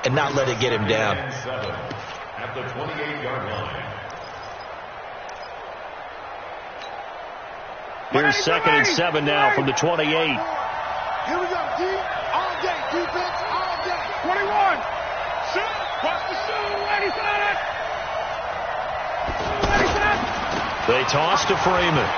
and not let it get him down. At the 28-yard line. Here's 2nd and 7 now from the 28. Here we go, D. All day, defense, all day. 21. Shoot. Watch the shoot. Ready, set. Ready, set. They toss to Freeman.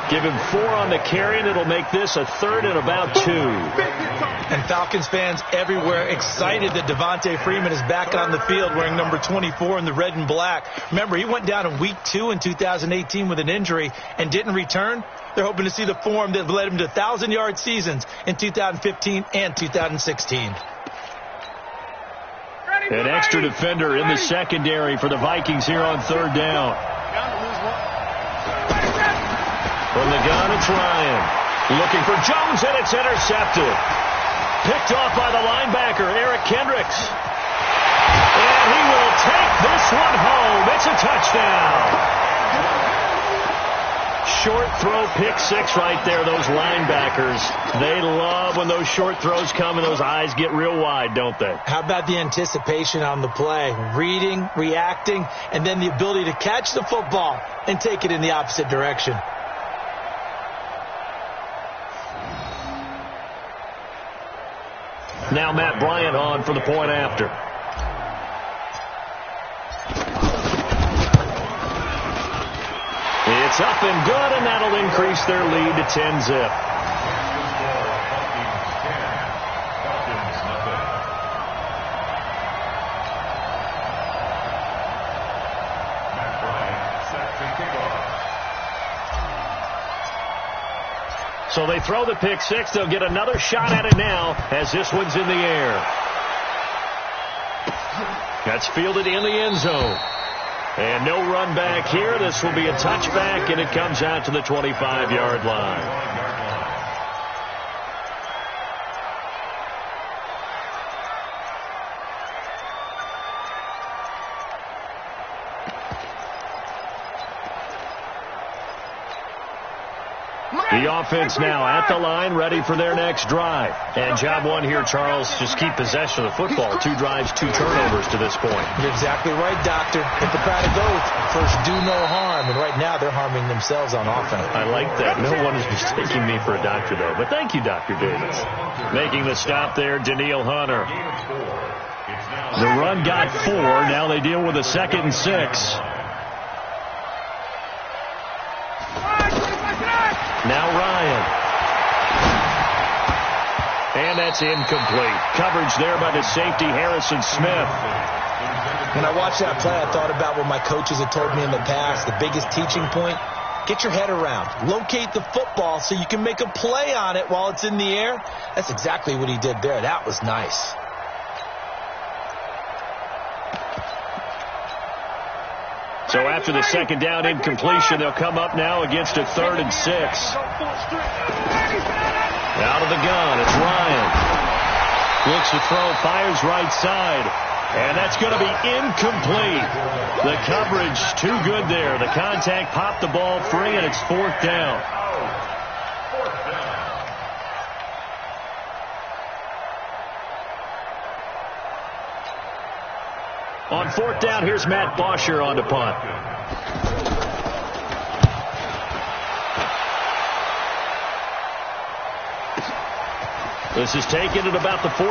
Give him 4 on the carry, and it'll make this a 3rd and about 2. And Falcons fans everywhere excited that Devontae Freeman is back on the field wearing number 24 in the red and black. Remember, he went down in week 2 in 2018 with an injury and didn't return. They're hoping to see the form that led him to 1,000-yard seasons in 2015 and 2016. An extra defender in the secondary for the Vikings here on 3rd down. From the gun, it's Ryan. Looking for Jones, and it's intercepted. Picked off by the linebacker, Eric Kendricks. And he will take this one home. It's a touchdown. Short throw, pick 6 right there, those linebackers. They love when those short throws come and those eyes get real wide, don't they? How about the anticipation on the play? Reading, reacting, and then the ability to catch the football and take it in the opposite direction. Now Matt Bryant on for the point after. It's up and good, and that'll increase their lead to 10-zip. So they throw the pick 6. They'll get another shot at it now as this one's in the air. That's fielded in the end zone. And no run back here. This will be a touchback, and it comes out to the 25-yard line. The offense now at the line, ready for their next drive. And job 1 here, Charles, just keep possession of the football. 2 drives, 2 turnovers to this point. You're exactly right, Doctor. Hippocratic oath. First, do no harm. And right now, they're harming themselves on offense. I like that. No one is mistaking me for a doctor, though. But thank you, Dr. Davis. Making the stop there, Danielle Hunter. The run got 4. Now they deal with a 2nd and 6. Now Ryan. And that's incomplete. Coverage there by the safety, Harrison Smith. When I watched that play, I thought about what my coaches had told me in the past. The biggest teaching point, get your head around. Locate the football so you can make a play on it while it's in the air. That's exactly what he did there. That was nice. So after the 2nd down incompletion, they'll come up now against a 3rd and 6. Out of the gun, it's Ryan. Looks to throw, fires right side. And that's going to be incomplete. The coverage too good there. The contact popped the ball free, and it's 4th down. On 4th down, here's Matt Bosher on the punt. This is taken at about the 14.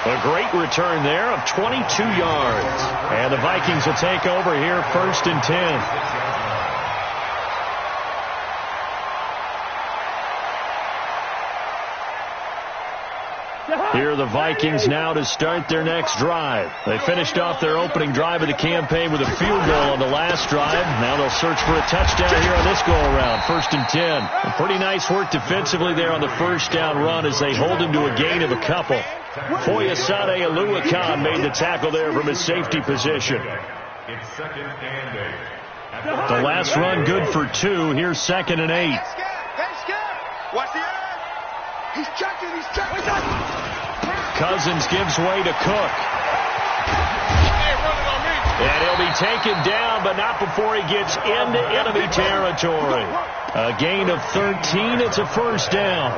A great return there of 22 yards. And the Vikings will take over here 1st and 10. Here are the Vikings now to start their next drive. They finished off their opening drive of the campaign with a field goal on the last drive. Now they'll search for a touchdown here on this go-around. 1st and 10. And pretty nice work defensively there on the 1st down run as they hold him to a gain of a couple. Foyesade Aluakan made the tackle there from his safety position. It's 2nd and 8. The last run good for 2. Here's 2nd and 8. Watch the edge. He's checking. He's checking. Cousins gives way to Cook. And he'll be taken down, but not before he gets into enemy territory. A gain of 13. It's a first down.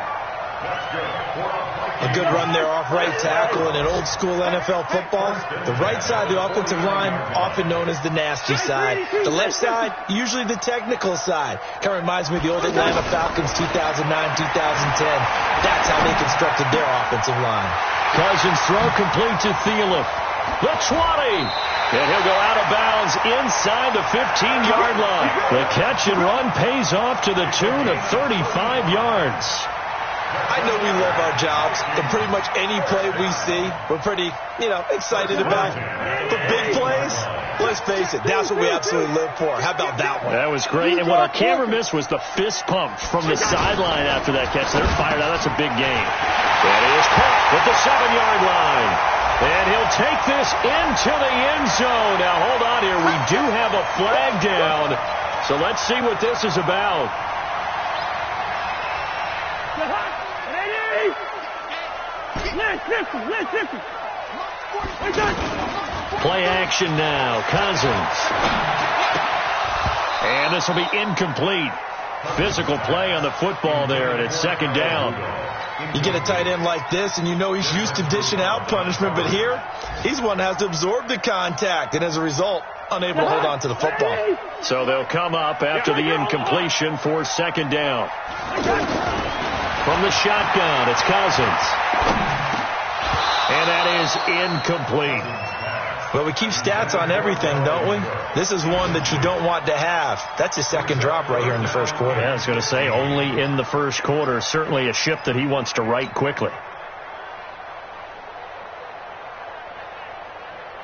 A good run there off right tackle in an old-school NFL football. The right side of the offensive line, often known as the nasty side. The left side, usually the technical side. Kind of reminds me of the old Atlanta Falcons 2009-2010. That's how they constructed their offensive line. Cousins throw complete to Thielen. The 20. And he'll go out of bounds inside the 15-yard line. The catch and run pays off to the tune of 35 yards. I know we love our jobs, but pretty much any play we see, we're pretty, excited about. But big plays, let's face it, that's what we absolutely live for. How about that one? That was great. And what our camera missed was the fist pump from the sideline after that catch. They're fired out. That's a big game. That is caught at the 7-yard line. And he'll take this into the end zone. Now, hold on here. We do have a flag down. So let's see what this is about. Play action now. Cousins. And this will be incomplete. Physical play on the football there, and it's second down. You get a tight end like this, and you know he's used to dishing out punishment, but here, he's one that has to absorb the contact, and as a result, unable to hold on to the football. So they'll come up after the incompletion for second down. From the shotgun, it's Cousins. And that is incomplete. Well, we keep stats on everything, don't we? This is one that you don't want to have. That's his second drop right here in the first quarter. Yeah, I was going to say, only in the first quarter. Certainly a ship that he wants to right quickly.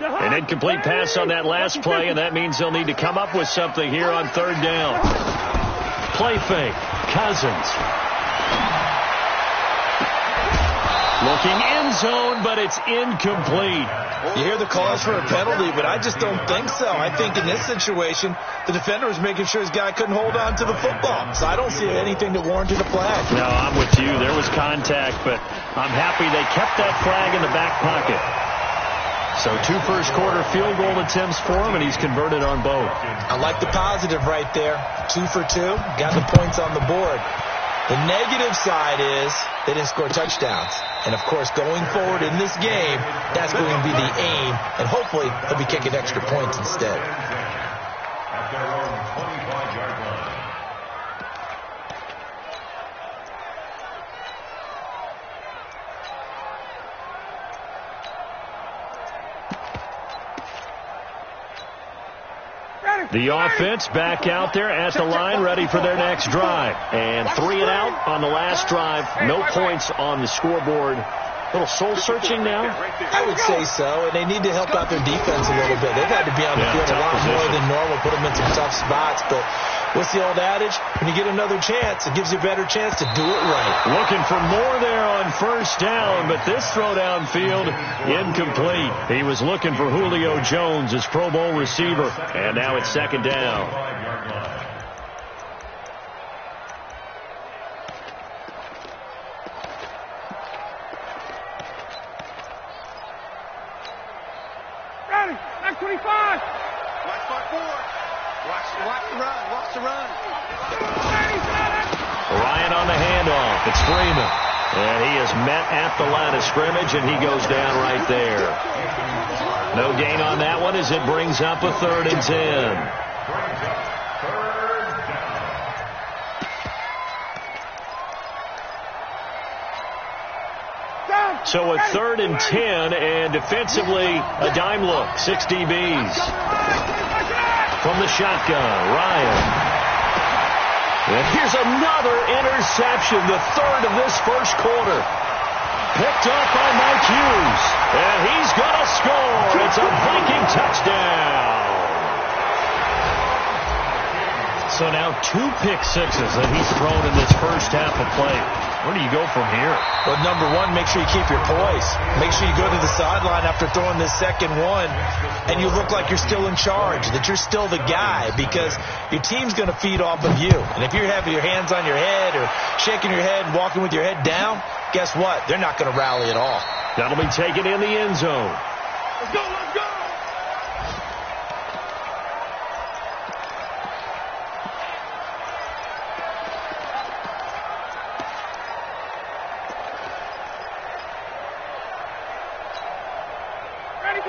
An incomplete pass on that last play, and that means they'll need to come up with something here on third down. Play fake. Cousins. Looking end zone, but it's incomplete. You hear the calls for a penalty, but I just don't think so. I think in this situation, the defender was making sure his guy couldn't hold on to the football. So I don't see anything that warranted a flag. No, I'm with you. There was contact, but I'm happy they kept that flag in the back pocket. So 2 first-quarter field goal attempts for him, and he's converted on both. I like the positive right there. 2 for 2, got the points on the board. The negative side is they didn't score touchdowns. And, of course, going forward in this game, that's going to be the aim. And hopefully they'll be kicking extra points instead. At their own 25-yard line. The offense back out there at the line, ready for their next drive. And 3 and out on the last drive. No points on the scoreboard. A little soul-searching now? I would say so, and they need to help out their defense a little bit. They've had to be on the field a lot more than normal, put them in some tough spots. But what's the old adage? When you get another chance, it gives you a better chance to do it right. Looking for more there on first down, but this throw downfield, incomplete. He was looking for Julio Jones, his Pro Bowl receiver, and now it's second down. Ryan on the handoff. It's Freeman. And he is met at the line of scrimmage, and he goes down right there. No gain on that one as it brings up a 3rd and 10. So a 3rd and 10, and defensively a dime look. 6 DBs. From the shotgun, Ryan. And here's another interception, the 3rd of this first quarter. Picked up by Mike Hughes. And he's going to score. It's a Viking touchdown. So now 2 pick sixes that he's thrown in this first half of play. Where do you go from here? Well, number one, make sure you keep your poise. Make sure you go to the sideline after throwing this second one, and you look like you're still in charge, that you're still the guy, because your team's going to feed off of you. And if you're having your hands on your head or shaking your head and walking with your head down, guess what? They're not going to rally at all. That'll be taken in the end zone. Let's go, let's go!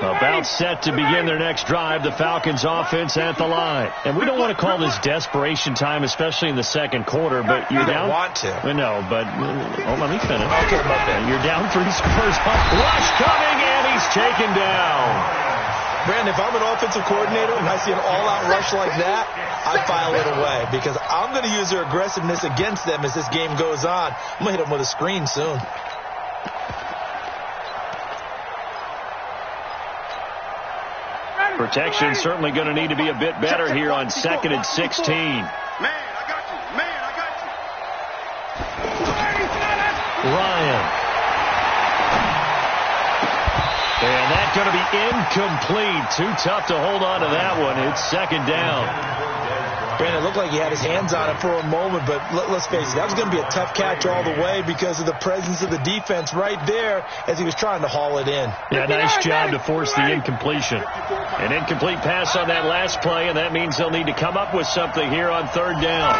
About set to begin their next drive, the Falcons offense at the line. And we don't want to call this desperation time, especially in the second quarter, but you're down. You don't want to. No, but let me finish. Okay, my bad. You're down 3 scores. Rush coming, and he's taken down. Brandon, if I'm an offensive coordinator and I see an all-out rush like that, I file it away because I'm going to use their aggressiveness against them as this game goes on. I'm going to hit them with a screen soon. Protection certainly going to need to be a bit better here on 2nd and 16. Man, I got you. Man, I got you. Ryan. And that's going to be incomplete. Too tough to hold on to that one. It's 2nd down. Brandon, it looked like he had his hands on it for a moment, but let's face it, that was going to be a tough catch all the way because of the presence of the defense right there as he was trying to haul it in. Yeah, nice job to force the incompletion. An incomplete pass on that last play, and that means they'll need to come up with something here on 3rd down.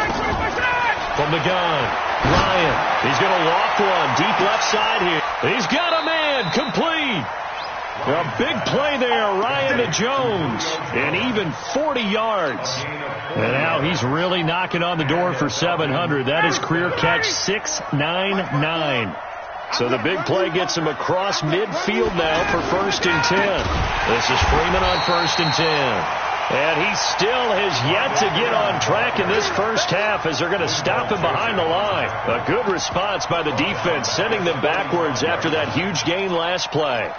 From the gun, Ryan. He's going to walk one deep left side here. He's got a man complete. A big play there, Ryan to Jones, and even 40 yards. And now he's really knocking on the door for 700. That is career catch 699. So the big play gets him across midfield now for 1st and 10. This is Freeman on 1st and 10. And he still has yet to get on track in this first half as they're going to stop him behind the line. A good response by the defense, sending them backwards after that huge gain last play.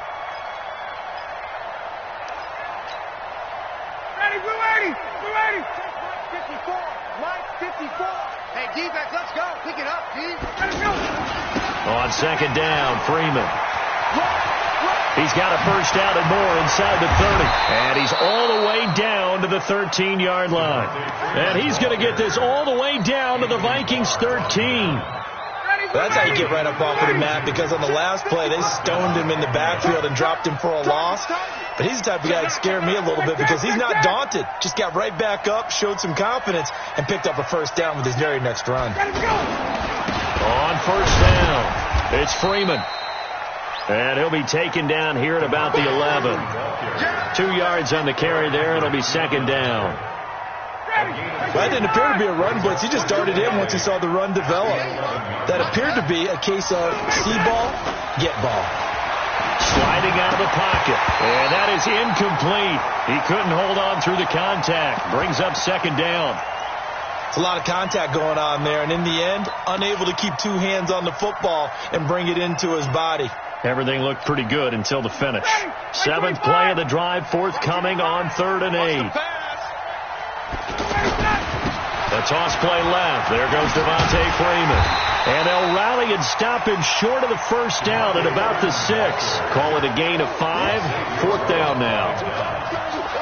Hey, defense, let's go. Pick it up, D. On 2nd down, Freeman. He's got a first down and more inside the 30. And he's all the way down to the 13-yard line. And he's going to get this all the way down to the Vikings 13. That's how you get right up off of the mat because on the last play, they stoned him in the backfield and dropped him for a loss. But he's the type of guy that scared me a little bit because he's not daunted. Just got right back up, showed some confidence, and picked up a first down with his very next run. On 1st down, it's Freeman. And he'll be taken down here at about the 11. 2 yards on the carry there, and it'll be 2nd down. That didn't appear to be a run blitz. He just darted in once he saw the run develop. That appeared to be a case of see ball, get ball. Sliding out of the pocket. And that is incomplete. He couldn't hold on through the contact. Brings up 2nd down. It's a lot of contact going on there. And in the end, unable to keep 2 hands on the football and bring it into his body. Everything looked pretty good until the finish. 7th play of the drive, forthcoming on 3rd and 8. The toss play left. There goes Devontae Freeman. And they'll rally and stop him short of the first down at about the 6. Call it a gain of 5. 4th down now.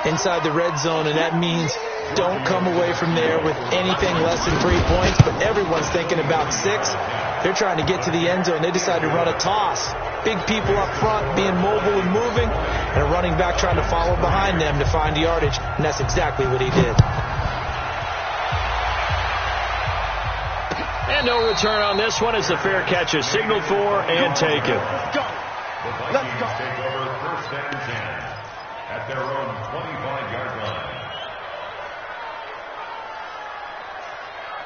Inside the red zone, and that means don't come away from there with anything less than 3 points. But everyone's thinking about 6. They're trying to get to the end zone. They decide to run a toss. Big people up front being mobile and moving, and a running back trying to follow behind them to find yardage. And that's exactly what he did. And no return on this one as the fair catch is signaled for and taken. Let's go. The Vikings take over 1st and 10 at their own 25-yard line.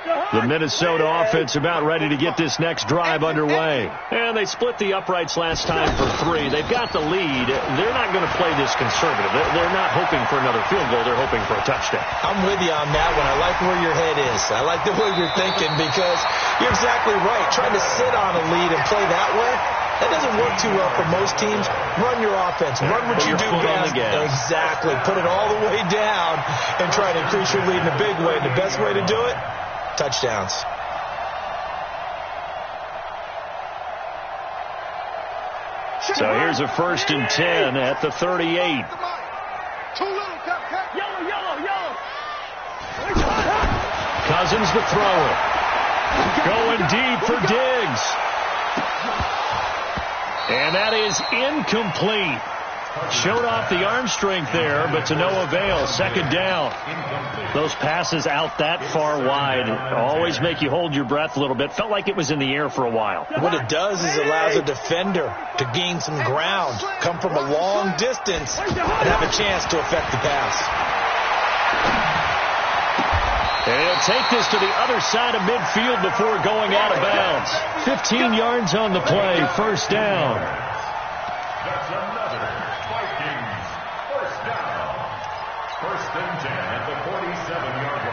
The Minnesota offense about ready to get this next drive underway. And they split the uprights last time for 3. They've got the lead. They're not going to play this conservative. They're not hoping for another field goal. They're hoping for a touchdown. I'm with you on that one. I like where your head is. I like the way you're thinking because you're exactly right. Trying to sit on a lead and play that way, that doesn't work too well for most teams. Run your offense. Run what you do best. Exactly. Put it all the way down and try to increase your lead in a big way. The best way to do it, touchdowns. So here's a 1st and 10 at the 38. Cousins the thrower. Going deep for Diggs. And that is incomplete. Showed off the arm strength there, but to no avail. Second down. Those passes out that far wide always make you hold your breath a little bit. Felt like it was in the air for a while. What it does is it allows a defender to gain some ground, come from a long distance, and have a chance to affect the pass. And he'll take this to the other side of midfield before going out of bounds. 15 yards on the play, first down. That's another Vikings first down. First and 10 at the 47-yard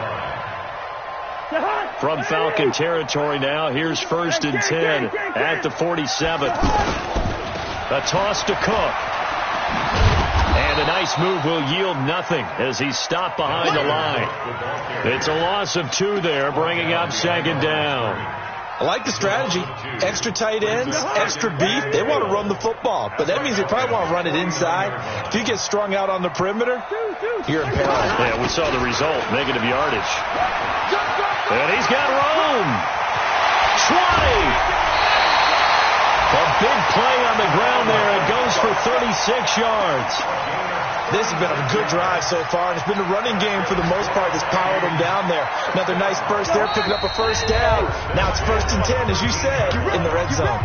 line. From Falcon territory now, here's first and 10 at the 47. A toss to Cook. And a nice move will yield nothing as he's stopped behind the line. It's a loss of 2 there, bringing up second down. I like the strategy. Extra tight ends, extra beef. They want to run the football, but that means they probably want to run it inside. If you get strung out on the perimeter, you're in peril. Yeah, we saw the result, negative yardage. And he's got room. 20. A big play on the ground there. It goes for 36 yards. This has been a good drive so far, and it's been the running game for the most part that's powered them down there. Another nice burst there, picking up a first down. Now it's first and 10, as you said, in the red zone.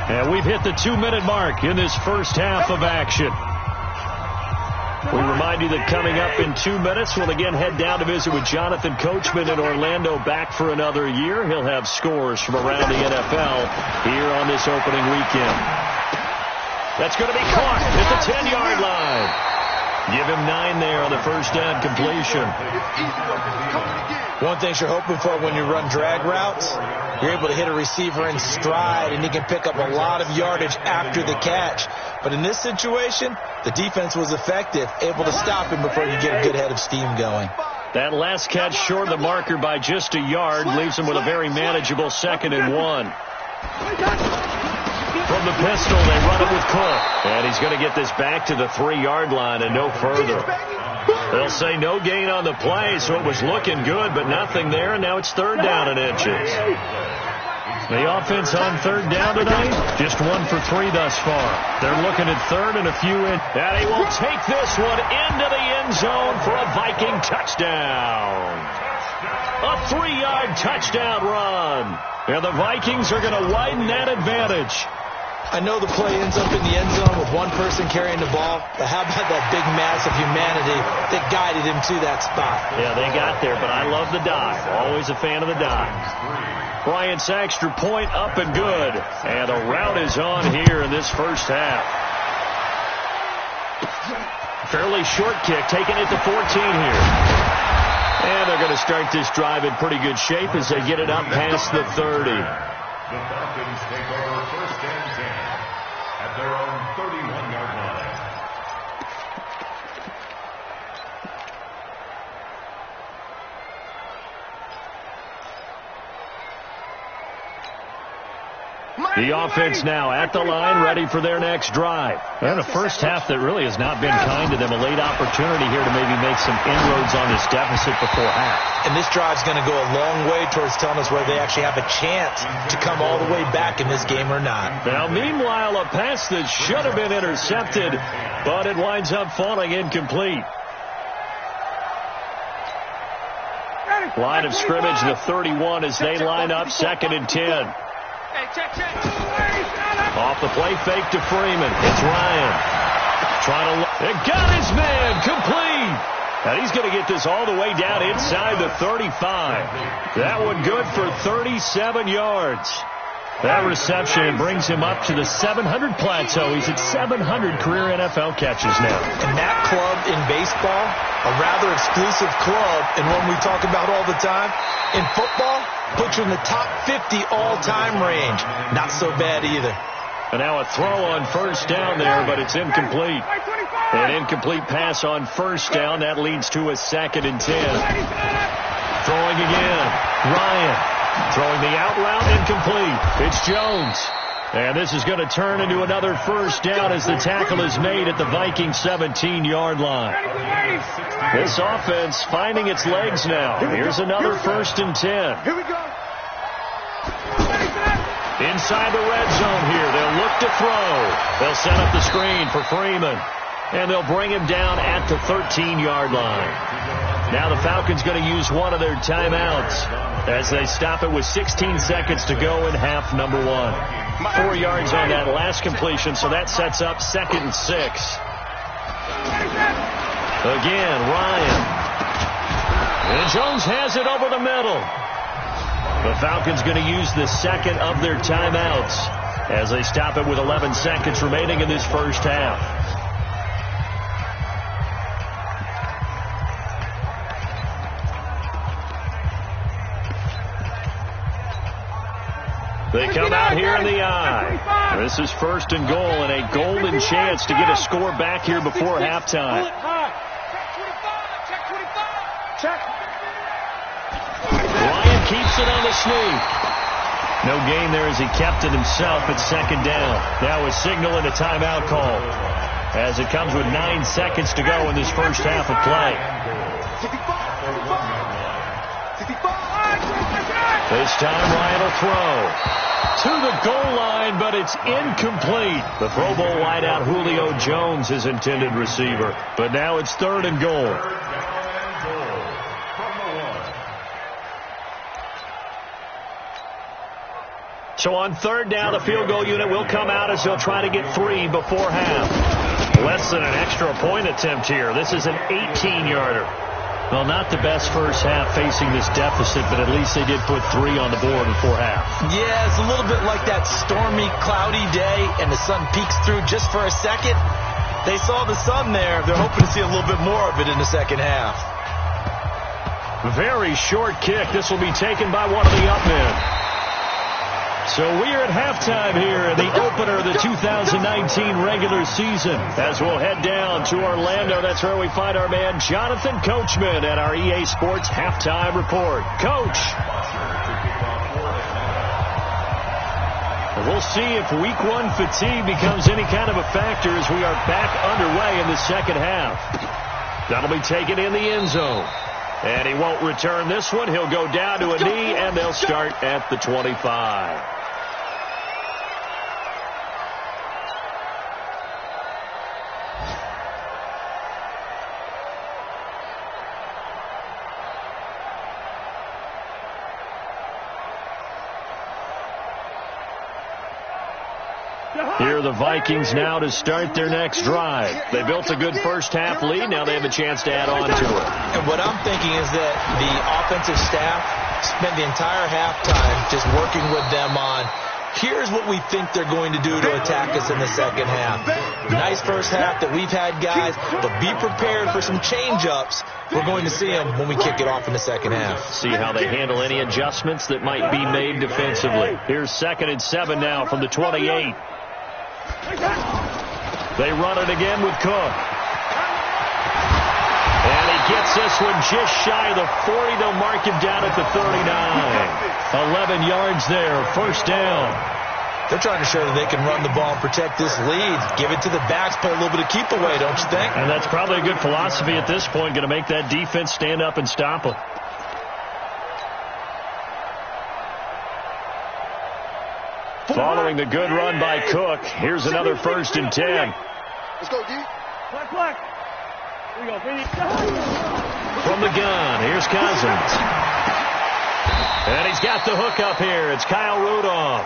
And we've hit the 2-minute mark in this first half of action. We remind you that coming up in 2 minutes, we'll again head down to visit with Jonathan Coachman in Orlando, back for another year. He'll have scores from around the NFL here on this opening weekend. That's going to be caught at the 10-yard line. Give him 9 there on the first down completion. One thing you're hoping for when you run drag routes, you're able to hit a receiver in stride, and he can pick up a lot of yardage after the catch. But in this situation, the defense was effective, able to stop him before you get a good head of steam going. That last catch short of the marker by just a yard leaves him with a very manageable 2nd and 1. From the pistol, they run it with Cook. And he's going to get this back to the 3-yard line and no further. They'll say no gain on the play, so it was looking good, but nothing there, and now it's 3rd down and inches. The offense on 3rd down tonight, just 1 for 3 thus far. They're looking at 3rd and a few in. And he will take this one into the end zone for a Viking touchdown. A 3-yard touchdown run. And the Vikings are going to widen that advantage. I know the play ends up in the end zone with one person carrying the ball, but how about that big mass of humanity that guided him to that spot? Yeah, they got there, but I love the dive. Always a fan of the dive. Bryant's extra point up and good. And a rout is on here in this first half. Fairly short kick, taking it to 14 here. And they're going to start this drive in pretty good shape as they get it up past the 30. The Falcons take over first and 10 at their own 31-yard line. The offense now at the line, ready for their next drive. And a first half that really has not been kind to them. A late opportunity here to maybe make some inroads on this deficit before half. And this drive's going to go a long way towards telling us whether they actually have a chance to come all the way back in this game or not. Now, meanwhile, a pass that should have been intercepted, but it winds up falling incomplete. Line of scrimmage, the 31 as they line up, 2nd and 10. Off the play fake to Freeman. It's Ryan. Trying to... It got his man complete. And he's going to get this all the way down inside the 35. That one good for 37 yards. That reception brings him up to the 700 plateau. He's at 700 career NFL catches now. And that club in baseball, a rather exclusive club, and one we talk about all the time. In football, puts you in the top 50 all-time range. Not so bad either. And now a throw on first down there, but it's incomplete. An incomplete pass on first down. That leads to a 2nd and 10. Throwing again. Ryan. Throwing the out route, incomplete. It's Jones. And this is going to turn into another first down as the tackle is made at the Vikings 17-yard line. This offense finding its legs now. Here's another 1st and 10. Here we go. inside the red zone here. They'll look to throw. They'll set up the screen for Freeman. And they'll bring him down at the 13-yard line. Now the Falcons going to use one of their timeouts as they stop it with 16 seconds to go in half number 1. 4 yards on that last completion, so that sets up 2nd and 6. Again, Ryan. And Jones has it over the middle. The Falcons going to use the second of their timeouts as they stop it with 11 seconds remaining in this first half. They come out here in the I. This is 1st and goal and a golden chance to get a score back here before halftime. Ryan keeps it on the sneak. No gain there as he kept it himself at 2nd down. Now a signal and a timeout call as it comes with 9 seconds to go in this first half of play. This time Ryan will throw to the goal line, but it's incomplete. The Pro Bowl wideout Julio Jones, his intended receiver. But now it's 3rd and goal. So on 3rd down, the field goal unit will come out as they'll try to get 3 before half. Less than an extra point attempt here. This is an 18-yarder. Well, not the best first half facing this deficit, but at least they did put 3 on the board before half. Yeah, it's a little bit like that stormy, cloudy day, and the sun peeks through just for a second. They saw the sun there. They're hoping to see a little bit more of it in the second half. Very short kick. This will be taken by one of the up men. So we're at halftime here in the opener of the 2019 regular season. As we'll head down to Orlando, that's where we find our man Jonathan Coachman at our EA Sports Halftime Report. Coach. We'll see if week 1 fatigue becomes any kind of a factor as we are back underway in the second half. That'll be taken in the end zone. And he won't return this one. He'll go down to a knee, and they'll start at the 25. Here are the Vikings now to start their next drive. They built a good first half lead. Now they have a chance to add on to it. And what I'm thinking is that the offensive staff spent the entire halftime just working with them on, here's what we think they're going to do to attack us in the second half. Nice first half that we've had, guys, but be prepared for some change-ups. We're going to see them when we kick it off in the second half. See how they handle any adjustments that might be made defensively. Here's 2nd and 7 now from the 28. They run it again with Cook. And he gets this one just shy of the 40. They'll mark him down at the 39. 11 yards there, 1st down. They're trying to show that they can run the ball and protect this lead. Give it to the backs, play a little bit of keep away, don't you think? And that's probably a good philosophy at this point, going to make that defense stand up and stop them. Following the good run by Cook, here's another 1st and 10. Let's go, D. Black. Here we go. From the gun, here's Cousins. And he's got the hook up here. It's Kyle Rudolph.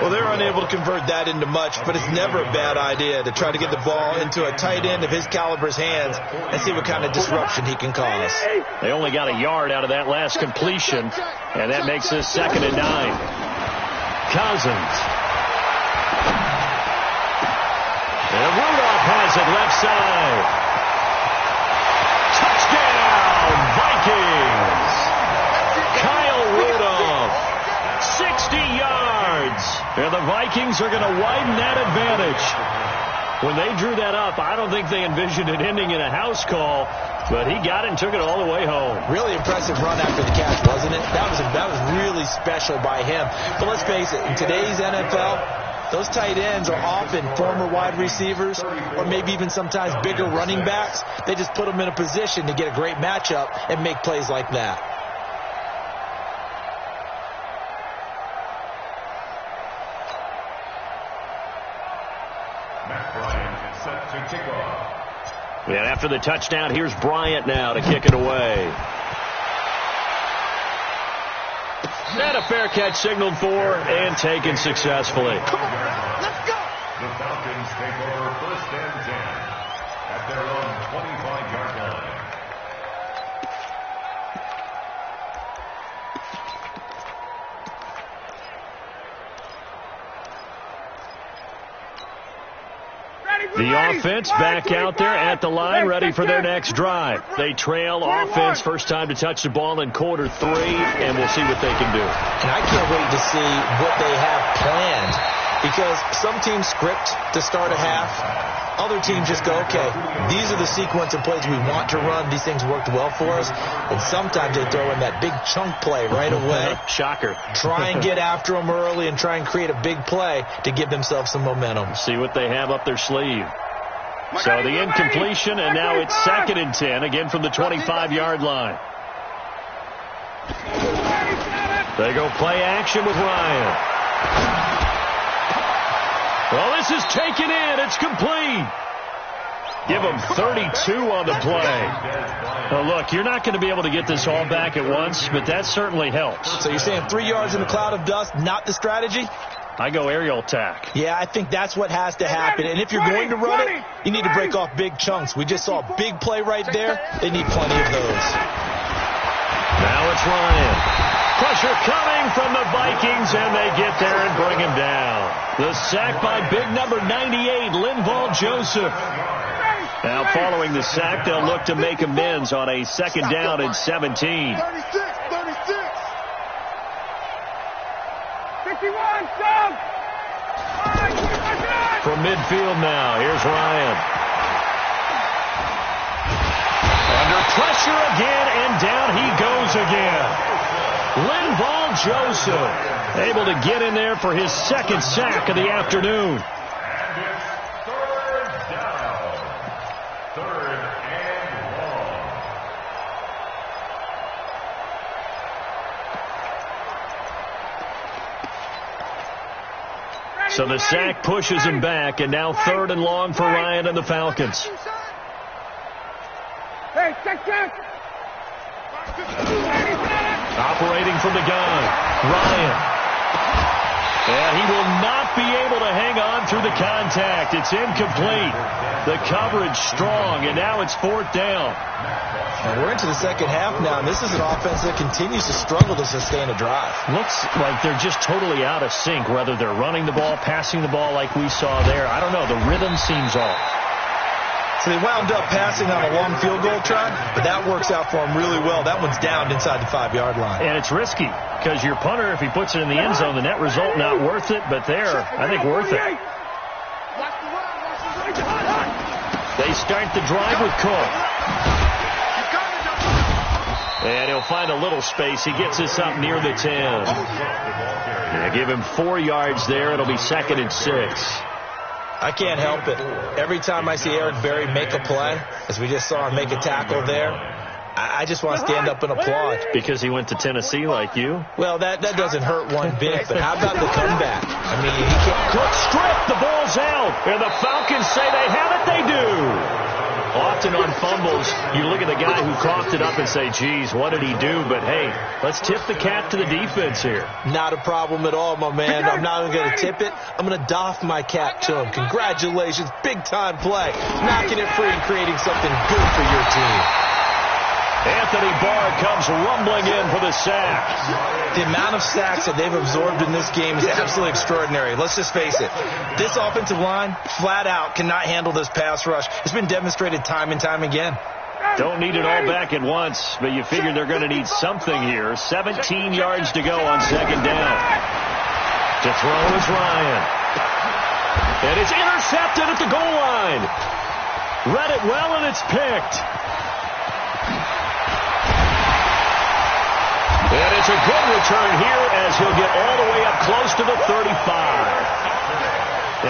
Well, they're unable to convert that into much, but it's never a bad idea to try to get the ball into a tight end of his caliber's hands and see what kind of disruption he can cause. They only got a yard out of that last completion, and that makes this 2nd and 9. Cousins. And Rudolph has it left side. Touchdown, Vikings. Kyle Rudolph, 60 yards. And the Vikings are going to widen that advantage. When they drew that up, I don't think they envisioned it ending in a house call, but he got it and took it all the way home. Really impressive run after the catch, wasn't it? That was really special by him. But let's face it, in today's NFL, those tight ends are often former wide receivers or maybe even sometimes bigger running backs. They just put them in a position to get a great matchup and make plays like that. Matt Bryant is set to kick off. And after the touchdown, here's Bryant now to kick it away. And a fair catch signaled for and taken successfully. Come on, let's go. The Falcons take over 1st and 10 at their own 25-yard line. The offense back out there at the line, ready for their next drive. They trail offense, first time to touch the ball in quarter 3, and we'll see what they can do. And I can't wait to see what they have planned, because some teams script to start a half. Other teams just go, okay, these are the sequence of plays we want to run. These things worked well for us. And sometimes they throw in that big chunk play right away. Shocker. Try and get after them early and try and create a big play to give themselves some momentum. See what they have up their sleeve. So the incompletion, and now it's 2nd and 10, again from the 25-yard line. They go play action with Ryan. Well, this is taken in. It's complete. Give them 32 on the play. Now, look, you're not going to be able to get this all back at once, but that certainly helps. So you're saying 3 yards in a cloud of dust, not the strategy? I go aerial attack. Yeah, I think that's what has to happen. And if you're going to run it, you need to break off big chunks. We just saw a big play right there. They need plenty of those. Now it's Ryan. Pressure coming from the Vikings, and they get there and bring him down. The sack by big number 98, Linval Joseph. Now following the sack, they'll look to make amends on a 2nd down and 17. 36. 61, stop. From midfield now, here's Ryan. Under pressure again, and down he goes again. Linval Joseph able to get in there for his 2nd sack of the afternoon. And it's 3rd down. 3rd and long. So the sack pushes him back, and now 3rd and long for Ryan and the Falcons. Hey, check. Operating from the gun, Ryan. And he will not be able to hang on through the contact. It's incomplete. The coverage strong, and now it's 4th down. And we're into the 2nd half now, and this is an offense that continues to struggle to sustain a drive. Looks like they're just totally out of sync, whether they're running the ball, passing the ball like we saw there. I don't know. The rhythm seems off. So they wound up passing on a long field goal try, but that works out for them really well. That one's down inside the 5-yard line. And it's risky, because your punter, if he puts it in the end zone, the net result not worth it, but there, I think worth it. They start the drive with Cook. And he'll find a little space. He gets us up near the 10. Yeah, give him 4 yards there. It'll be 2nd and 6. I can't help it. Every time I see Eric Berry make a play, as we just saw him make a tackle there, I just want to stand up and applaud. Because he went to Tennessee like you? Well, that doesn't hurt one bit, but how about the comeback? I mean, he can't... Cook strip, the ball's out, and the Falcons say they have it, they do. Often on fumbles, you look at the guy who coughed it up and say, geez, what did he do? But, hey, let's tip the cap to the defense here. Not a problem at all, my man. I'm not even going to tip it. I'm going to doff my cap to him. Congratulations. Big-time play. Knocking it free and creating something good for your team. Anthony Barr comes rumbling in for the sack. The amount of sacks that they've absorbed in this game is absolutely extraordinary. Let's just face it. This offensive line, flat out, cannot handle this pass rush. It's been demonstrated time and time again. Don't need it all back at once, but you figure they're going to need something here. 17 yards to go on 2nd down. To throw is Ryan. And it's intercepted at the goal line. Read it well, and it's picked. And it's a good return here as he'll get all the way up close to the 35.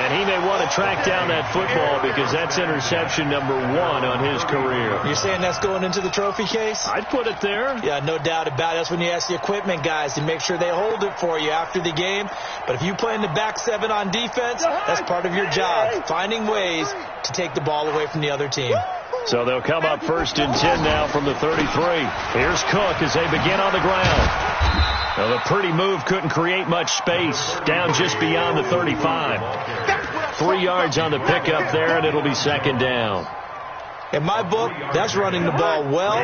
And he may want to track down that football because that's interception number 1 on his career. You're saying that's going into the trophy case? I'd put it there. Yeah, no doubt about it. That's when you ask the equipment guys to make sure they hold it for you after the game. But if you play in the back 7 on defense, that's part of your job, finding ways to take the ball away from the other team. So they'll come up 1st and 10 now from the 33. Here's Cook as they begin on the ground. Well, the pretty move couldn't create much space. Down just beyond the 35. 3 yards on the pickup there, and it'll be 2nd down. In my book, that's running the ball well,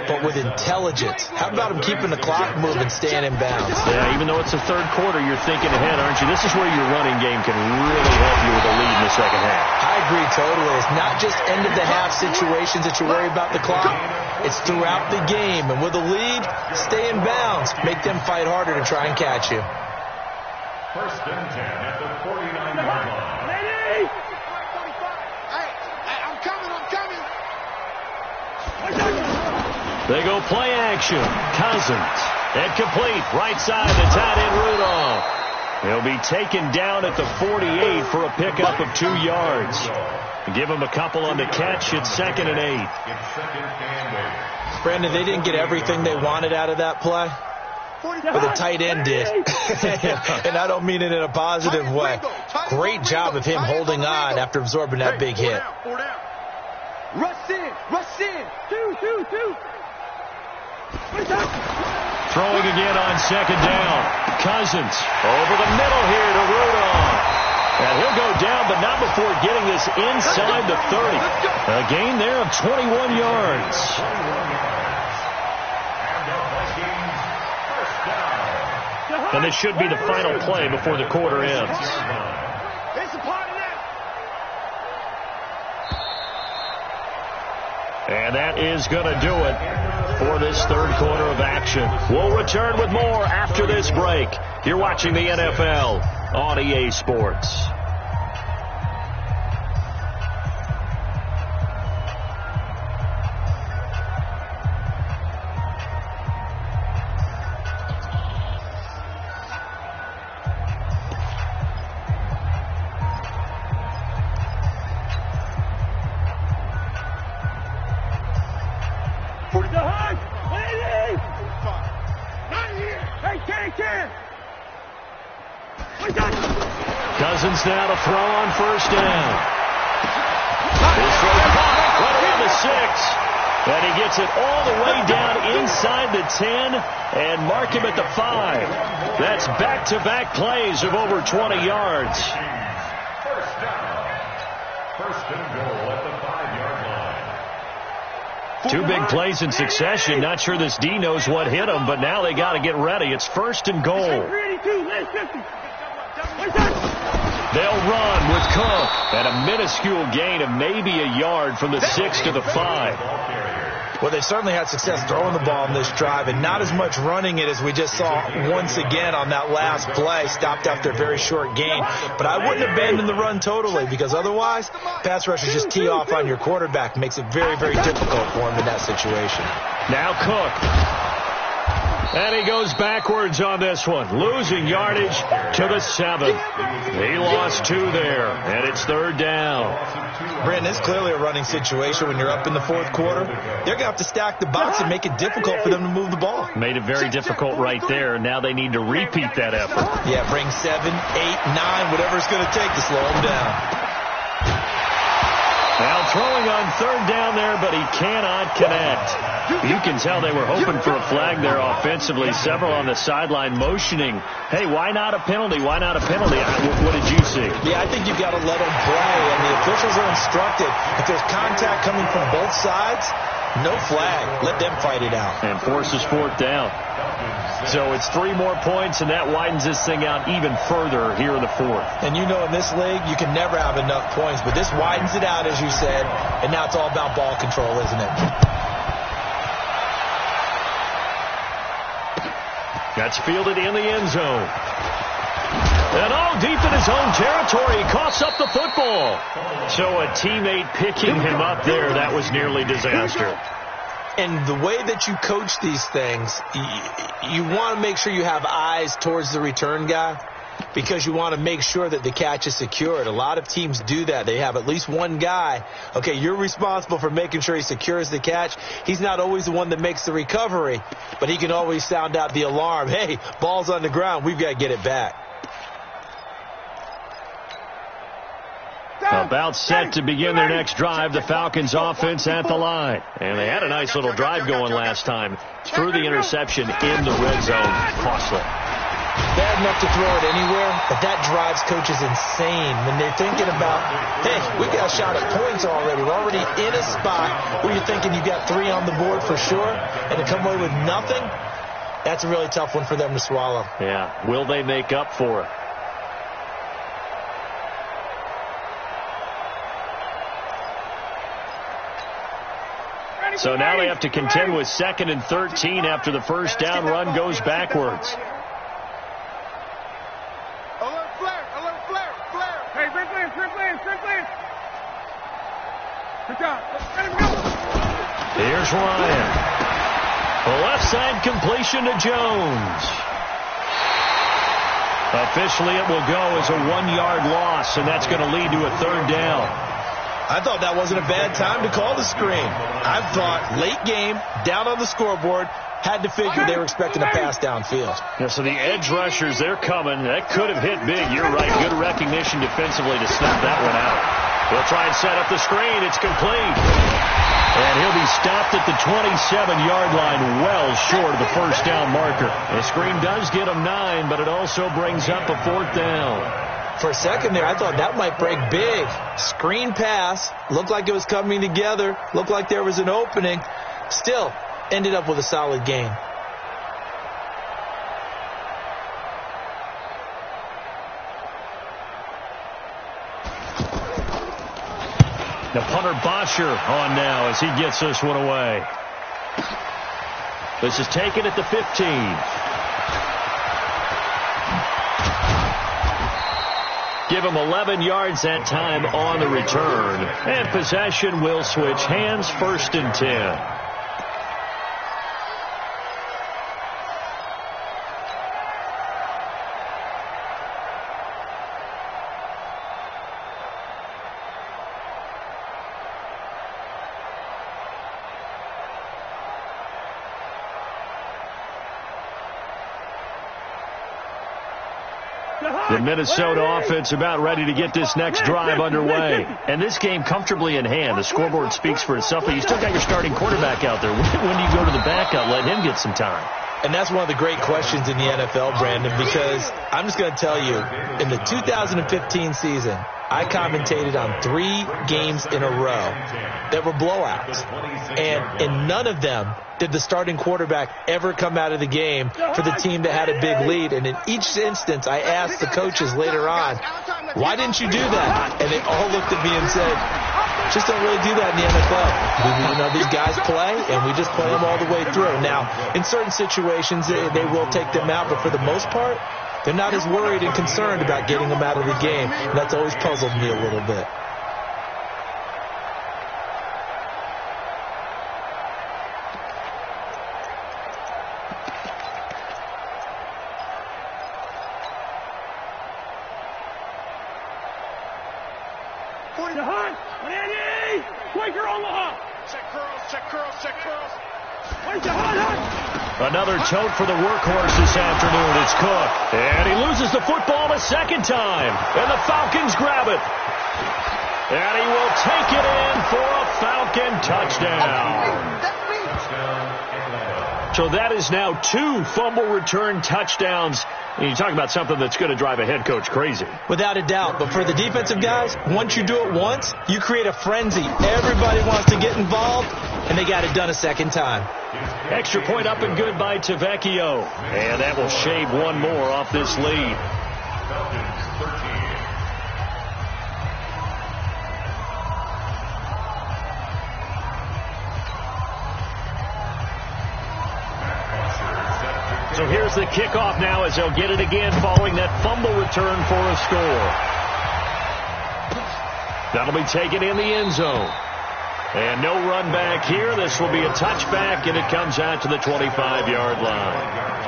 but with intelligence. How about him keeping the clock moving, staying in bounds? Yeah, even though it's the 3rd quarter, you're thinking ahead, aren't you? This is where your running game can really help you with a lead in the 2nd half. I agree totally. It's not just end-of-the-half situations that you worry about the clock. It's throughout the game. And with a lead, stay in bounds. Make them fight harder to try and catch you. 1st and 10 at the 49-yard line. They go play action. Cousins. Incomplete. Right side, the tight end Rudolph. He'll be taken down at the 48 for a pickup of 2 yards. Give him a couple on the catch. It's 2nd and 8. Brandon, they didn't get everything they wanted out of that play, but the tight end did. And I don't mean it in a positive way. Great job of him holding on after absorbing that big hit. Rush in. 2. Throwing again on 2nd down. Cousins over the middle here to Rudolph. And he'll go down, but not before getting this inside the 30. A gain there of 21 yards. And this should be the final play before the quarter ends. And that is going to do it for this 3rd quarter of action. We'll return with more after this break. You're watching the NFL on EA Sports. Cousins now to throw on 1st down. This throw caught right around the 6. And he gets it all the way down inside the 10 and mark him at the 5. That's back-to-back plays of over 20 yards. 1st down. 1st and goal at the 5-yard line. 2 big plays in succession. Not sure this D knows what hit him, but now they got to get ready. It's 1st and goal. They'll run with Cook at a minuscule gain of maybe a yard from the 6 to the 5. Well, they certainly had success throwing the ball in this drive and not as much running it as we just saw once again on that last play. Stopped after a very short gain. But I wouldn't abandon the run totally because otherwise pass rushers just tee off on your quarterback. Makes it very, very difficult for him in that situation. Now Cook. And he goes backwards on this one, losing yardage to the 7. He lost 2 there, and it's 3rd down. Brandon, it's clearly a running situation when you're up in the 4th quarter. They're going to have to stack the box and make it difficult for them to move the ball. Made it very difficult right there. Now they need to repeat that effort. Yeah, bring 7, 8, 9, whatever it's going to take to slow them down. Now throwing on 3rd down there, but he cannot connect. You can tell they were hoping for a flag there offensively. Several on the sideline motioning, hey, why not a penalty? Why not a penalty? What did you see? Yeah, I think you've got to let them play, and the officials are instructed. If there's contact coming from both sides, no flag. Let them fight it out. And forces 4th down. So it's 3 more points, and that widens this thing out even further here in the 4th. And you know in this league, you can never have enough points, but this widens it out, as you said, and now it's all about ball control, isn't it? That's fielded in the end zone. And all deep in his own territory, he coughs up the football. So a teammate picking him up there, that was nearly disaster. And the way that you coach these things, you want to make sure you have eyes towards the return guy. because you want to make sure that the catch is secured. A lot of teams do that. They have at least one guy. Okay, you're responsible for making sure he secures the catch. He's not always the one that makes the recovery, but he can always sound out the alarm. Hey, ball's on the ground. We've got to get it back. About set to begin their next drive, the Falcons offense at the line. And they had a nice little drive going last time. Threw the interception in the red zone. Costly. Bad enough to throw it anywhere, but that drives coaches insane when they're thinking about, hey, we got a shot at points already. We're already in a spot where you're thinking you got 3 on the board for sure, and to come away with nothing, that's a really tough one for them to swallow. Yeah. Will they make up for it? So now they have to contend with 2nd and 13 after the first down run goes backwards. Alert flare, alert flare, flare. Hey, sprint plan, sprint plan, sprint plan. Good job. Let him go. Here's Ryan. The left side completion to Jones. Officially, it will go as a 1-yard loss, and that's going to lead to a 3rd down. I thought that wasn't a bad time to call the screen. I thought late game, down on the scoreboard, had to figure they were expecting a pass downfield. Yeah, so the edge rushers, they're coming. That could have hit big. You're right. Good recognition defensively to snap that one out. They'll try and set up the screen. It's complete. And he'll be stopped at the 27-yard line, well short of the first down marker. The screen does get him 9, but it also brings up a 4th down. For a second there, I thought that might break big. Screen pass. Looked like it was coming together. Looked like there was an opening. Still, ended up with a solid gain. The punter Bosher on now as he gets this one away. This is taken at the 15. Give him 11 yards that time on the return. And possession will switch hands, 1st and 10. The Minnesota offense about ready to get this next drive underway. And this game comfortably in hand. The scoreboard speaks for itself, but you still got your starting quarterback out there. When do you go to the backup, let him get some time? And that's one of the great questions in the NFL, Brandon, because I'm just going to tell you, in the 2015 season, I commentated on 3 games in a row that were blowouts. And in none of them did the starting quarterback ever come out of the game for the team that had a big lead. And in each instance, I asked the coaches later on, why didn't you do that? And they all looked at me and said, just don't really do that in the NFL. These guys play, and we just play them all the way through. Now, in certain situations, they will take them out, but for the most part, they're not as worried and concerned about getting them out of the game. And that's always puzzled me a little bit. Another tote for the workhorse this afternoon. It's Cook. And he loses the football a second time. And the Falcons grab it. And he will take it in for a Falcon touchdown. So that is now 2 fumble return touchdowns. And you talk about something that's going to drive a head coach crazy. Without a doubt. But for the defensive guys, once you do it once, you create a frenzy. Everybody wants to get involved, and they got it done a second time. Extra point up and good by Tavecchio. And that will shave one more off this lead. So here's the kickoff now as they'll get it again following that fumble return for a score. That'll be taken in the end zone. And no run back here. This will be a touchback, and it comes out to the 25-yard line.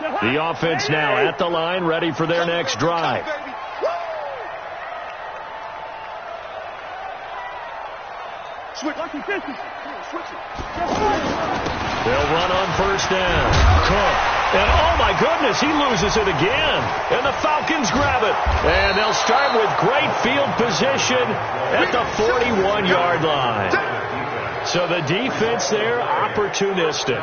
The offense now at the line, ready for their next drive. Switch. They'll run on first down. Cook. And oh my goodness, he loses it again. And the Falcons grab it. And they'll start with great field position at the 41-yard line. So the defense there, opportunistic.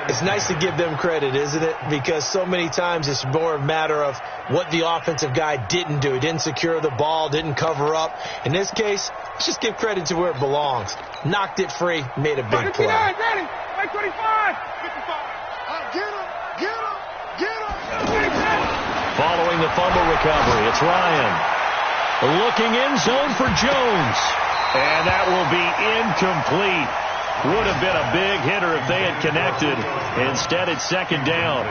It's nice to give them credit, isn't it? Because so many times it's more a matter of what the offensive guy didn't do. He didn't secure the ball, didn't cover up. In this case, let's just give credit to where it belongs. Knocked it free, made a big play. Ready. 25. 55. Get him. Following the fumble recovery, it's Ryan. Looking in zone for Jones. And that will be incomplete. Would have been a big hitter if they had connected. Instead, it's second down.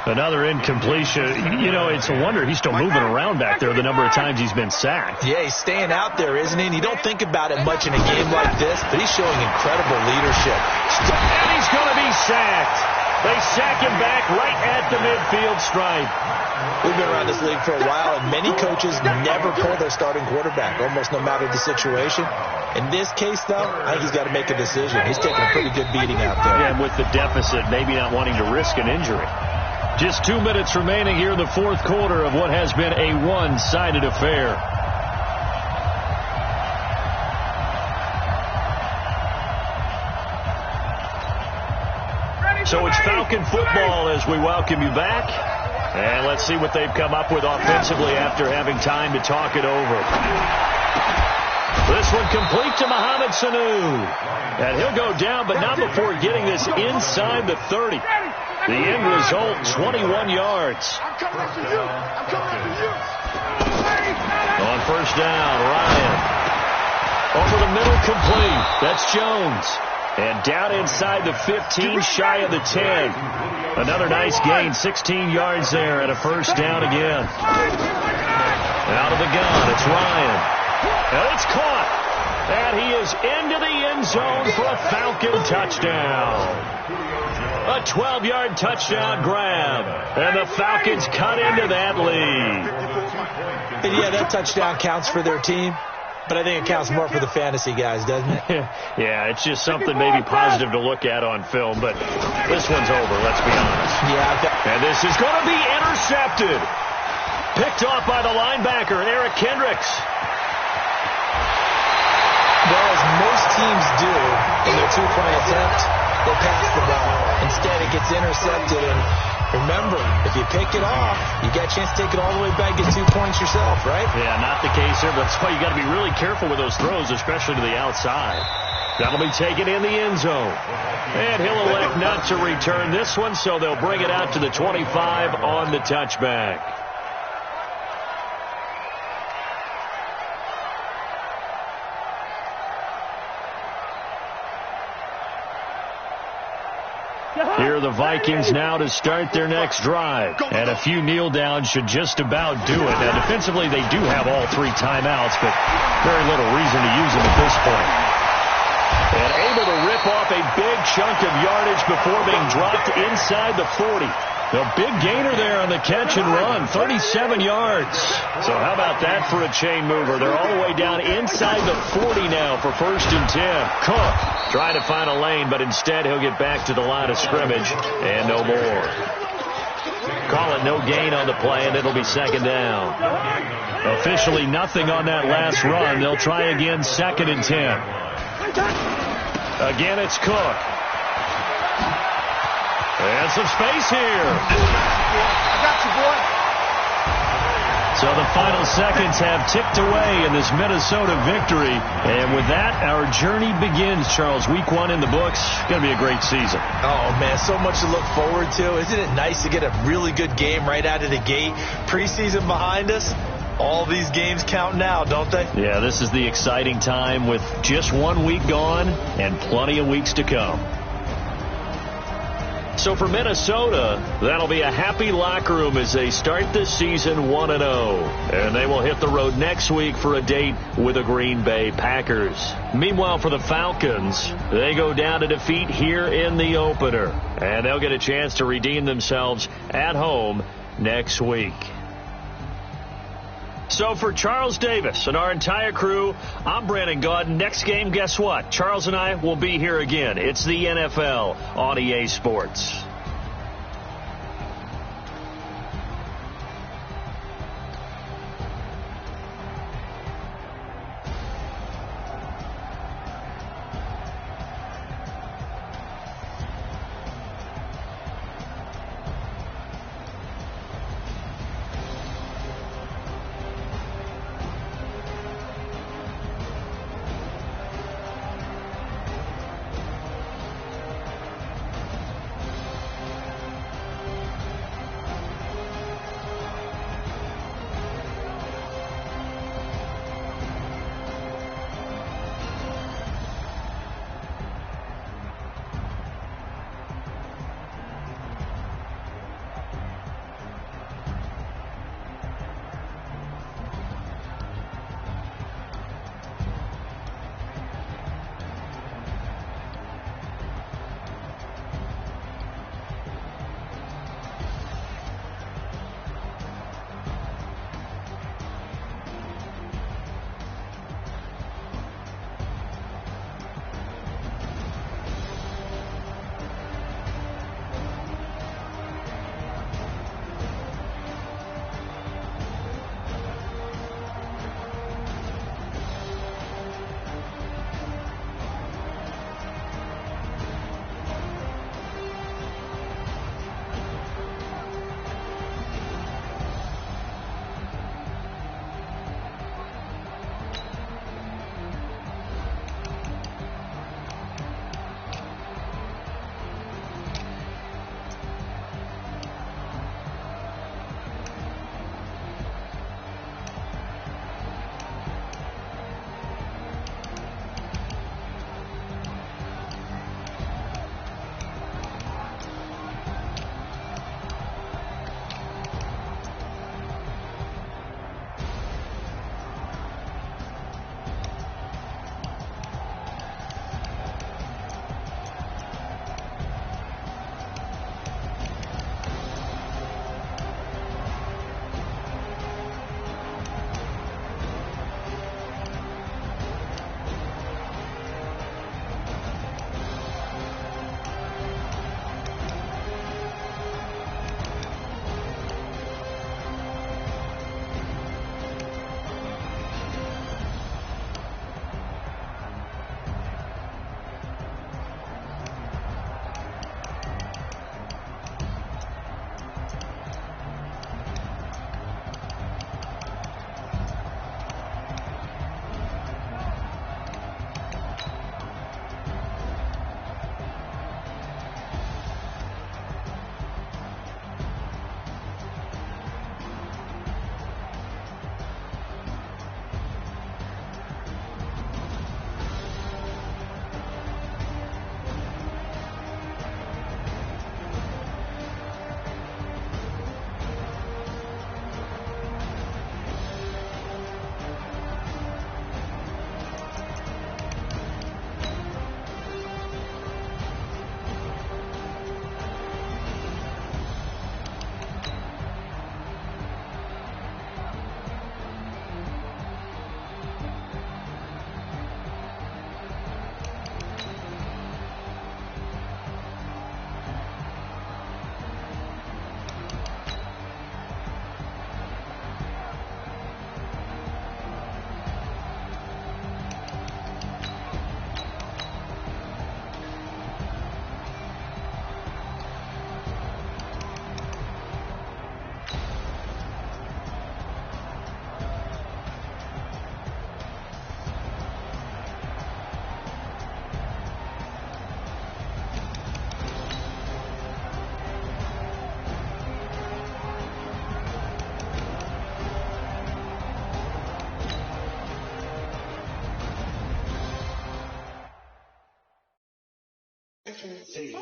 Another incompletion. You know, it's a wonder he's still moving around back there the number of times he's been sacked. Yeah, he's staying out there, isn't he? And you don't think about it much in a game like this, but he's showing incredible leadership. And he's going to be sacked. They sack him back right at the midfield stripe. We've been around this league for a while, and many coaches never pull their starting quarterback, almost no matter the situation. In this case, though, I think he's got to make a decision. He's taking a pretty good beating out there. Yeah, and with the deficit, maybe not wanting to risk an injury. Just 2 minutes remaining here in the fourth quarter of what has been a one-sided affair. So it's Falcon football as we welcome you back. And let's see what they've come up with offensively after having time to talk it over. This one complete to Mohamed Sanu. And he'll go down, but not before getting this inside the 30. The end result, 21 yards. On first down, Ryan. Over the middle, complete. That's Jones. And down inside the 15, shy of the 10. Another nice gain, 16 yards there, and a first down again. Out of the gun, it's Ryan. And it's caught. And he is into the end zone for a Falcon touchdown. A 12-yard touchdown grab. And the Falcons cut into that lead. And yeah, that touchdown counts for their team. But I think it counts more for the fantasy guys, doesn't it? Yeah, it's just something maybe positive to look at on film, but this one's over, let's be honest. Yeah. And this is going to be intercepted. Picked off by the linebacker, Eric Kendricks. Well, as most teams do in their two-point attempt, they pass the ball. Instead, it gets intercepted, and remember, if you pick it off, you got a chance to take it all the way back, get 2 points yourself, right? Yeah, not the case here, but that's why you got to be really careful with those throws, especially to the outside. That'll be taken in the end zone. And he'll elect not to return this one, so they'll bring it out to the 25 on the touchback. Here are the Vikings now to start their next drive. And a few kneel downs should just about do it. Now, defensively, they do have all 3 timeouts, but very little reason to use them at this point. And able to rip off a big chunk of yardage before being dropped inside the 40. The big gainer there on the catch and run, 37 yards. So how about that for a chain mover? They're all the way down inside the 40 now for first and 10. Cook trying to find a lane, but instead he'll get back to the line of scrimmage and no more. Call it no gain on the play, and it'll be second down. Officially nothing on that last run. They'll try again, second and 10. Again, it's Cook. And some space here. I got you, boy. So the final seconds have ticked away in this Minnesota victory. And with that, our journey begins, Charles. Week 1 in the books. Going to be a great season. Oh, man, so much to look forward to. Isn't it nice to get a really good game right out of the gate? Preseason behind us. All these games count now, don't they? Yeah, this is the exciting time with just 1 week gone and plenty of weeks to come. So for Minnesota, that'll be a happy locker room as they start this season 1-0. And they will hit the road next week for a date with the Green Bay Packers. Meanwhile, for the Falcons, they go down to defeat here in the opener. And they'll get a chance to redeem themselves at home next week. So for Charles Davis and our entire crew, I'm Brandon Gaudin. Next game, guess what? Charles and I will be here again. It's the NFL on EA Sports. See.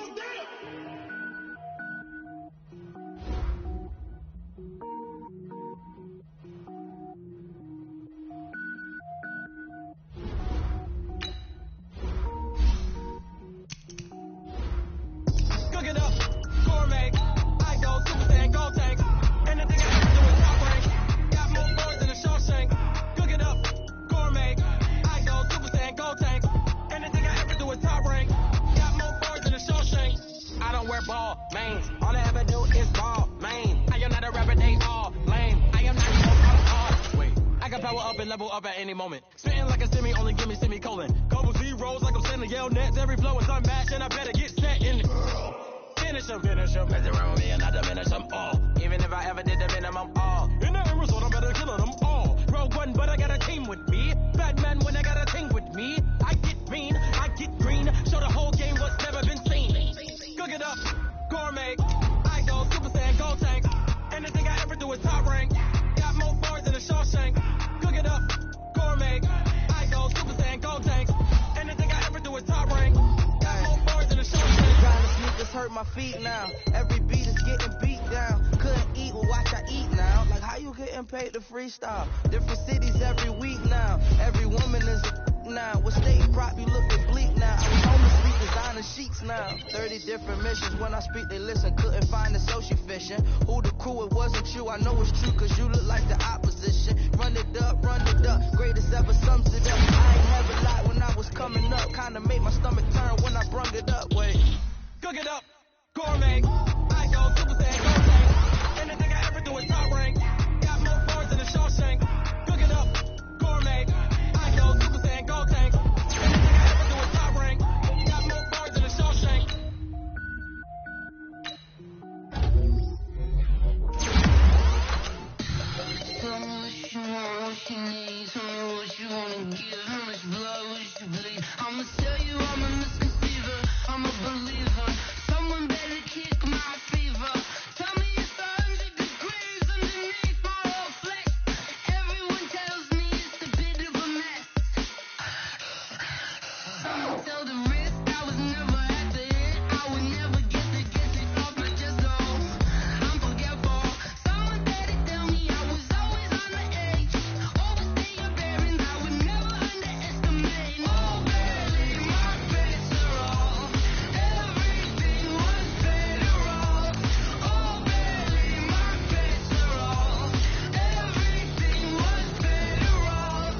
and level up at any moment. Spitting like a semi, only give me semicolon. Couple zeros like I'm sending yell nets. Every flow is unmatched, and I better get set in. Finish them. Mess around with me and I diminish them all. Even if I ever did the minimum, all. In the end result, I'm better killing them all. Rogue One, but I got a team with me. Batman when I got a team with me. I get mean, I get green. Show the whole game what's never been seen. Cook it up, gourmet. I go Super Saiyan, Gold Tank. Anything I ever do is top rank. Got more bars than a Shawshank. Cook it up, gourmet. I go Super Saiyan, Gold Tank. Anything I ever do is top rank. Got more bars than a Shawshank. Grinding sneakers hurt my feet now. Every beat is getting beat down. Couldn't eat, well watch I eat now. Like how you getting paid to freestyle? Different cities every week now. Every woman is a now. What state prop you looking bleak now? I was homeless, sleep designing sheets now. 30 different missions. When I speak, they listen. Couldn't find the social fishing. Who the crew? It wasn't you. I know it's true, cause you look like the opposition. Run it up. Greatest ever sums it up. I ain't have a lot when I was coming up. Kinda made my stomach turn when I brung it up. Wait. Cook it up, gourmet. I go Super Saiyan, Gold Tank. Anything I ever do is top rank. Got more bars than a Shawshank. Cook it up, gourmet. I go Super Saiyan, Gold Tank. Anything I ever do is top rank. Got more bars than a Shawshank. Tell me what you want, what you need. Tell me what you wanna give. How much blood would you bleed? I'ma tell you I'm a misconceiver. I'm a believer. Someone better kick my fever. Tell me it's 100 degrees underneath my whole flesh. Everyone tells me it's a bit of a mess. Someone tell the risk I was never at the hit. I would never get it off my chest. Oh, I'm forgetful. Someone better tell me I was always on the edge. Overstay your bearings. I would never underestimate. Oh, barely my best are all. Everything was better off. Oh, barely my best are all. Everything was better off.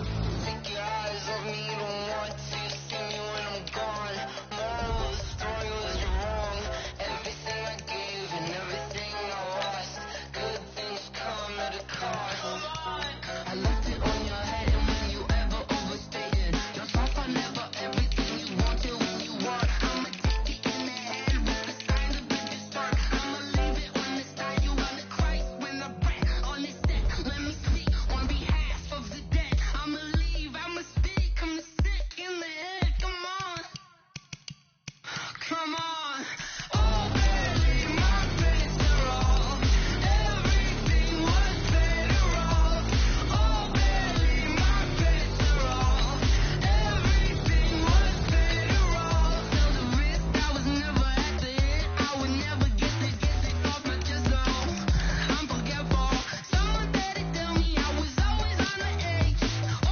Take your eyes off me, you don't want to see me when I'm gone. Moral of the story was you're wrong. Everything I gave and everything I lost. Good things come at a cost. I left it on your head, and when you ever overstated yourself, I never everything you wanted when you want. I'ma take it in the head with the signs of good start. I'ma leave it on the side. You on the Christ when I breath on this set. Let me speak on behalf of the dead. I'ma leave, I'ma speak. I'm sick in the head. Come on. Come on. Oh, barely my best are all. Everything was better off. Oh, barely my best are all. Everything was better off. Tell the risk I was never at the hit. I would never get it off my chest. Oh, I'm forgetful. Someone better tell me I was always on the edge.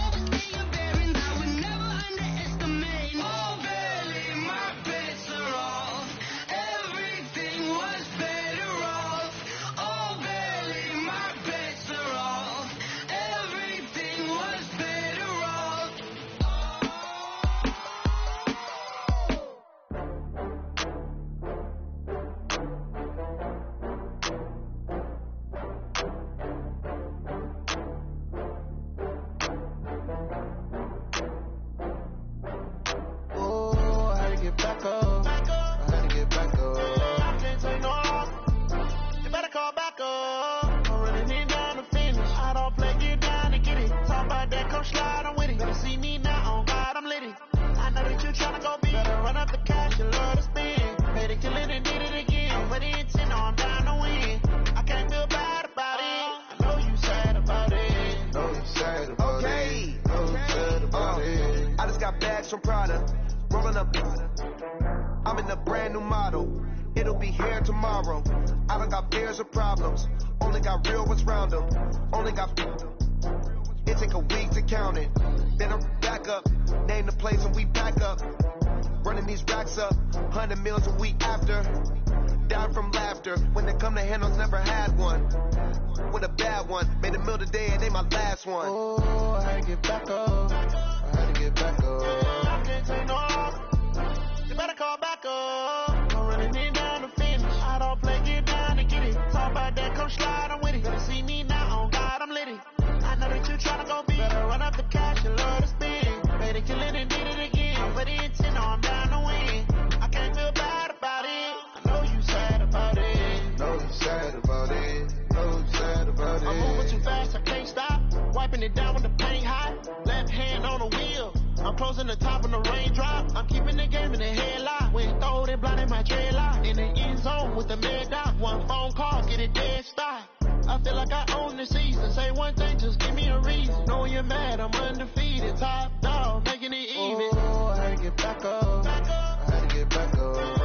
Overstay your bearings. I would never underestimate. Oh, barely my best are all. Everything was better off. Oh, barely my best are all. Everything was better off. Oh, I had to get back up. I had to get back up. I can't take no loss. You better call back up. I'm running it down to finish. I don't play, get down to get it. Talk about that, come slide, I'm with it. Better see me now, on God, I'm litty. I know that you tryna go big. Better run up the cash, you love to spend. Made it kill it and did it again. I'm ready to 10, I'm down to win. I can't feel bad about it. I know you sad about it. Know you sad about it. Know you sad about it. I just got bags from Prada. Rolling up. I'm in a brand new model. It'll be here tomorrow. I don't got fears or problems. Only got real ones round them. Only got. It take a week to count it. Then I'm back up. Name the place and we back up. Running these racks up. 100 meals a week after. Down from laughter. When they come to handles, never had one. With a bad one. Made a meal today and they my last one. Oh, I had to get back up. I had to get back up. I can't take no loss. You better call back up. I'm running it down to finish. I don't play, get down to get it. Talk about that, come slide, I'm with it. Better see me now, on God, I'm litty. I know that you tryna go big. Better run up fast, I can't stop. Wiping it down with the paint hot. Left hand on the wheel. I'm closing the top of the raindrop. I'm keeping the game in the headlock. When throw it, blinding my dreadlock. In the end zone with the mad dot. One phone call, get it dead stop. I feel like I own the season. Say one thing, just give me a reason. Know you're mad, I'm undefeated. Top dog, making it even. Oh, I had to get back up. I had to get back up.